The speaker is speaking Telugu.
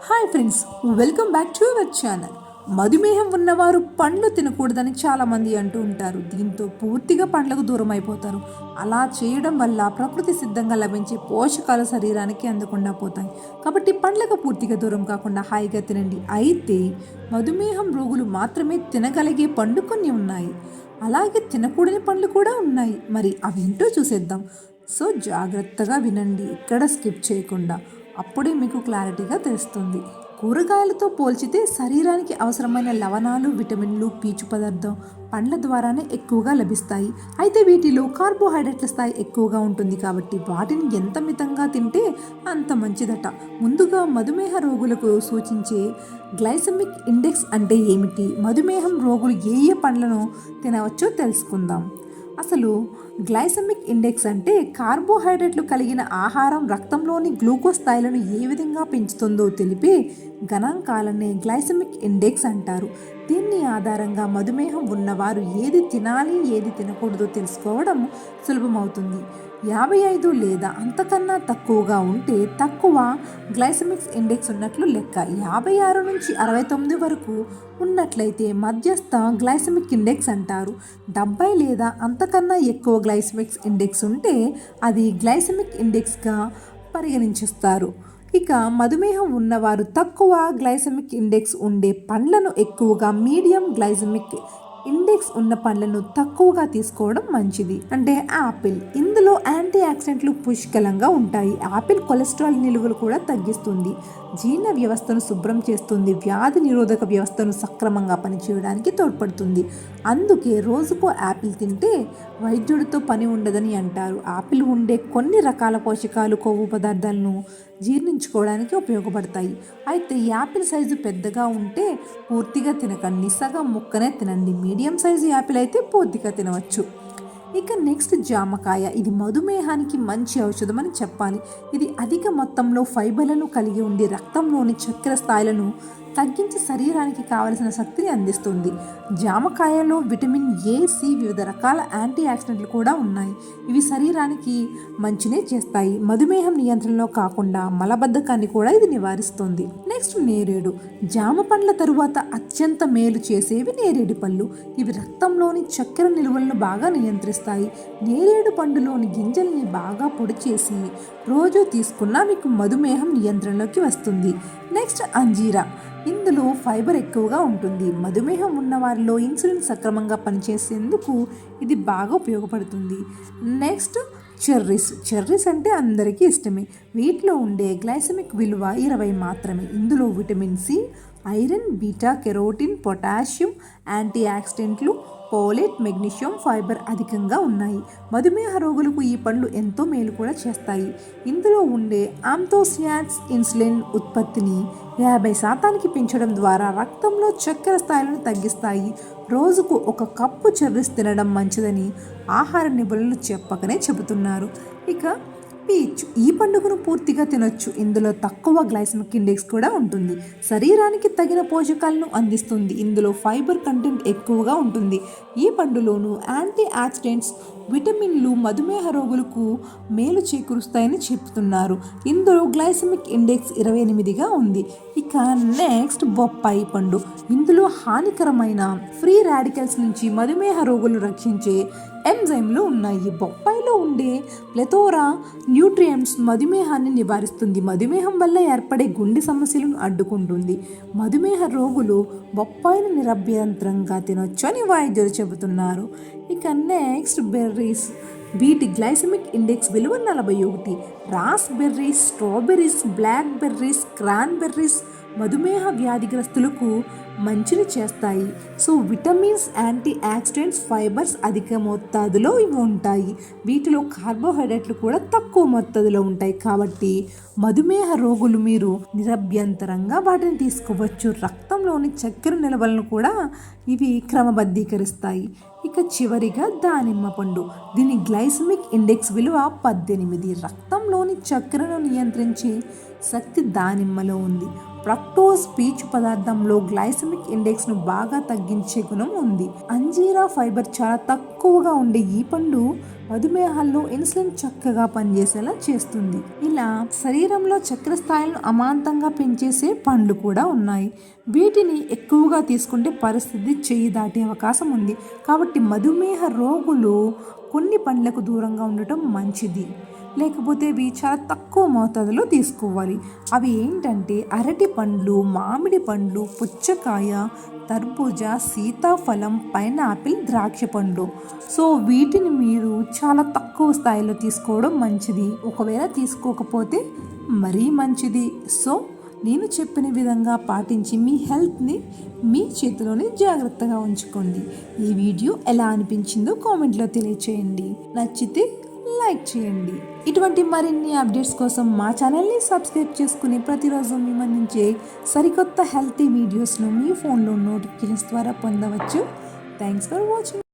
Hi friends, welcome back to our channel. మధుమేహం ఉన్నవారు పండ్లు తినకూడదని చాలామంది అంటూ ఉంటారు. దీంతో పూర్తిగా పండ్లకు దూరం అయిపోతారు. అలా చేయడం వల్ల ప్రకృతి సిద్ధంగా లభించే పోషకాలు శరీరానికి అందకుండా పోతాయి. కాబట్టి పండ్లకు పూర్తిగా దూరం కాకుండా హాయిగా తినండి. అయితే మధుమేహం రోగులు మాత్రమే తినగలిగే పండ్లు కొన్ని ఉన్నాయి. అలాగే తినకూడని పండ్లు కూడా ఉన్నాయి. మరి అవేంటో చూసేద్దాం. సో జాగ్రత్తగా వినండి, ఇక్కడ స్కిప్ చేయకుండా. అప్పుడే మీకు క్లారిటీగా తెలుస్తుంది. కూరగాయలతో పోల్చితే శరీరానికి అవసరమైన లవణాలు, విటమిన్లు, పీచు పదార్థం పండ్ల ద్వారానే ఎక్కువగా లభిస్తాయి. అయితే వీటిలో కార్బోహైడ్రేట్ల స్థాయి ఎక్కువగా ఉంటుంది కాబట్టి వాటిని ఎంత మితంగా తింటే అంత మంచిదట. ముందుగా మధుమేహ రోగులకు సూచించే గ్లైసెమిక్ ఇండెక్స్ అంటే ఏమిటి, మధుమేహం రోగులు ఏ ఏ పండ్లను తినవచ్చో తెలుసుకుందాం. అసలు గ్లైసెమిక్ ఇండెక్స్ అంటే కార్బోహైడ్రేట్లు కలిగిన ఆహారం రక్తంలోని గ్లూకోజ్ స్థాయిలను ఏ విధంగా పెంచుతుందో తెలిపే గణాంకాలనే గ్లైసెమిక్ ఇండెక్స్ అంటారు. దీన్ని ఆధారంగా మధుమేహం ఉన్నవారు ఏది తినాలి, ఏది తినకూడదో తెలుసుకోవడం సులభమవుతుంది. 55 లేదా అంతకన్నా తక్కువగా ఉంటే తక్కువ గ్లైసెమిక్ ఇండెక్స్ ఉన్నట్లు లెక్క. 56 నుంచి 69 వరకు ఉన్నట్లయితే మధ్యస్థ గ్లైసెమిక్ ఇండెక్స్ అంటారు. 70 లేదా అంతకన్నా ఎక్కువ గ్లైసెమిక్ ఇండెక్స్ ఉంటే అది గ్లైసెమిక్ ఇండెక్స్గా పరిగణించుస్తారు. ఇక మధుమేహం ఉన్నవారు తక్కువ గ్లైసెమిక్ ఇండెక్స్ ఉండే పండ్లను ఎక్కువగా, మీడియం గ్లైసెమిక్ ఇండెక్స్ ఉన్న పండ్లను తక్కువగా తీసుకోవడం మంచిది. అంటే యాపిల్, ఇందులో యాంటీ ఆక్సిడెంట్లు పుష్కలంగా ఉంటాయి. యాపిల్ కొలెస్ట్రాల్ నిలువలు కూడా తగ్గిస్తుంది, జీర్ణ వ్యవస్థను శుభ్రం చేస్తుంది, వ్యాధి నిరోధక వ్యవస్థను సక్రమంగా పనిచేయడానికి తోడ్పడుతుంది. అందుకే రోజుకో యాపిల్ తింటే వైద్యుడితో పని ఉండదని అంటారు. యాపిల్ ఉండే కొన్ని రకాల పోషకాలు, కొవ్వు పదార్థాలను జీర్ణించుకోవడానికి ఉపయోగపడతాయి. అయితే యాపిల్ సైజు పెద్దగా ఉంటే పూర్తిగా తినకండి, సగం ముక్కనే తినండి. మీడియం సైజు యాపిల్ అయితే పూర్తిగా తినవచ్చు. ఇక నెక్స్ట్ జామకాయ. ఇది మధుమేహానికి మంచి ఔషధం అని చెప్పాలి. ఇది అధిక మొత్తంలో ఫైబర్లను కలిగి ఉండి రక్తంలోని చక్కెర స్థాయిలను తగ్గించి శరీరానికి కావలసిన శక్తిని అందిస్తుంది. జామకాయలో విటమిన్ ఏ, సి, వివిధ రకాల యాంటీ ఆక్సిడెంట్లు కూడా ఉన్నాయి. ఇవి శరీరానికి మంచినే చేస్తాయి. మధుమేహం నియంత్రణలో కాకుండా మలబద్ధకాన్ని కూడా ఇది నివారిస్తుంది. నెక్స్ట్ నేరేడు. జామ పండ్ల తరువాత అత్యంత మేలు చేసేవి నేరేడు పళ్ళు. ఇవి రక్తంలోని చక్కెర నిల్వలను బాగా నియంత్రిస్తాయి. నేరేడు పండులోని గింజల్ని బాగా పొడి చేసి రోజు తీసుకున్నా మీకు మధుమేహం నియంత్రణలోకి వస్తుంది. నెక్స్ట్ అంజీరా. ఇందులో ఫైబర్ ఎక్కువగా ఉంటుంది. మధుమేహం ఉన్న వారిలో ఇన్సులిన్ సక్రమంగా పనిచేసేందుకు ఇది బాగా ఉపయోగపడుతుంది. నెక్స్ట్ చెర్రీస్ అంటే అందరికీ ఇష్టమే. వీటిలో ఉండే గ్లైసెమిక్ విలువ 20 మాత్రమే. ఇందులో vitamin C, iron, beta carotene, potassium, యాంటీ ఆక్సిడెంట్లు, పోలేట్, మెగ్నీషియం, ఫైబర్ అధికంగా ఉన్నాయి. మధుమేహ రోగులకు ఈ పండ్లు ఎంతో మేలు కూడా చేస్తాయి. ఇందులో ఉండే ఆంథోసియాన్స్ ఇన్సులిన్ ఉత్పత్తిని 50% పెంచడం ద్వారా రక్తంలో చక్కెర స్థాయిలను తగ్గిస్తాయి. రోజుకు 1 కప్పు చెర్రీస్ తినడం మంచిదని ఆహార నిపుణులు చెప్పకనే చెబుతున్నారు. ఇక పీచ్. ఈ పండుగను పూర్తిగా తినొచ్చు. ఇందులో తక్కువ గ్లైసెమిక్ ఇండెక్స్ కూడా ఉంటుంది. శరీరానికి తగిన పోషకాలను అందిస్తుంది. ఇందులో ఫైబర్ కంటెంట్ ఎక్కువగా ఉంటుంది. ఈ పండులోను యాంటీ ఆక్సిడెంట్స్, విటమిన్లు మధుమేహ రోగులకు మేలు చేకూరుస్తాయని చెప్తున్నారు. ఇందులో గ్లైసెమిక్ ఇండెక్స్ 28గా ఉంది. ఇక నెక్స్ట్ బొప్పాయి పండు. ఇందులో హానికరమైన ఫ్రీ రాడికల్స్ నుంచి మధుమేహ రోగులను రక్షించే ఎంజైమ్లు ఉన్నాయి. బొప్పాయిలో ఉండే ప్లెథోరా న్యూట్రియంట్స్ మధుమేహాన్ని నివారిస్తుంది. మధుమేహం వల్ల ఏర్పడే గుండె సమస్యలను అడ్డుకుంటుంది. మధుమేహ రోగులు బొప్పాయిని నిరభ్యంతరంగా తినొచ్చు అని వైద్యులు చెబుతున్నారు. ఇక నెక్స్ట్ బెర్రీస్. వీటి గ్లైసెమిక్ ఇండెక్స్ విలువ 41. Raspberries, strawberries, blackberries, cranberries మధుమేహ వ్యాధిగ్రస్తులకు మంచిని చేస్తాయి. So vitamins, antioxidants, fibres అధిక మోతాదులో ఇవి ఉంటాయి. వీటిలో కార్బోహైడ్రేట్లు కూడా తక్కువ మోతాదులో ఉంటాయి. కాబట్టి మధుమేహ రోగులు మీరు నిరభ్యంతరంగా వాటిని తీసుకోవచ్చు. రక్తంలోని చక్కెర నిల్వలను కూడా ఇవి క్రమబద్ధీకరిస్తాయి. ఇక చివరిగా దానిమ్మ పండు. దీని గ్లైసెమిక్ ఇండెక్స్ విలువ 18. రక్తంలోని చక్కెరను నియంత్రించే శక్తి దానిమ్మలో ఉంది. ఫ్రక్టోజ్ పీచు పదార్థంలో గ్లైసెమిక్ ఇండెక్స్ను బాగా తగ్గించే గుణం ఉంది. అంజీరా ఫైబర్ చాలా తక్కువగా ఉండే ఈ పండు మధుమేహాల్లో ఇన్సులిన్ చక్కగా పనిచేసేలా చేస్తుంది. ఇలా శరీరంలో చక్కెర స్థాయిలను అమాంతంగా పెంచేసే పండ్లు కూడా ఉన్నాయి. వీటిని ఎక్కువగా తీసుకుంటే పరిస్థితి చేయి దాటే అవకాశం ఉంది. కాబట్టి మధుమేహ రోగులు కొన్ని పండ్లకు దూరంగా ఉండటం మంచిది. లేకపోతే ఇవి చాలా తక్కువ మోతాదులో తీసుకోవాలి. అవి ఏంటంటే అరటి పండ్లు, మామిడి పండ్లు, పుచ్చకాయ, తర్బూజా, సీతాఫలం, పైనాపిల్, ద్రాక్ష పండ్లు. సో వీటిని మీరు చాలా తక్కువ స్థాయిలో తీసుకోవడం మంచిది. ఒకవేళ తీసుకోకపోతే మరీ మంచిది. సో నేను చెప్పిన విధంగా పాటించి మీ హెల్త్ని మీ చేతిలోనే జాగ్రత్తగా ఉంచుకోండి. ఈ వీడియో ఎలా అనిపించిందో కామెంట్లో తెలియచేయండి. నచ్చితే లైక్ చేయండి. ఇటువంటి మరిన్ని అప్డేట్స్ కోసం మా ఛానల్ని సబ్స్క్రైబ్ చేసుకుని ప్రతిరోజు మేము అందించే సరికొత్త హెల్తీ వీడియోస్ను మీ ఫోన్లో నోటిఫికేషన్స్ ద్వారా పొందవచ్చు. Thanks for watching.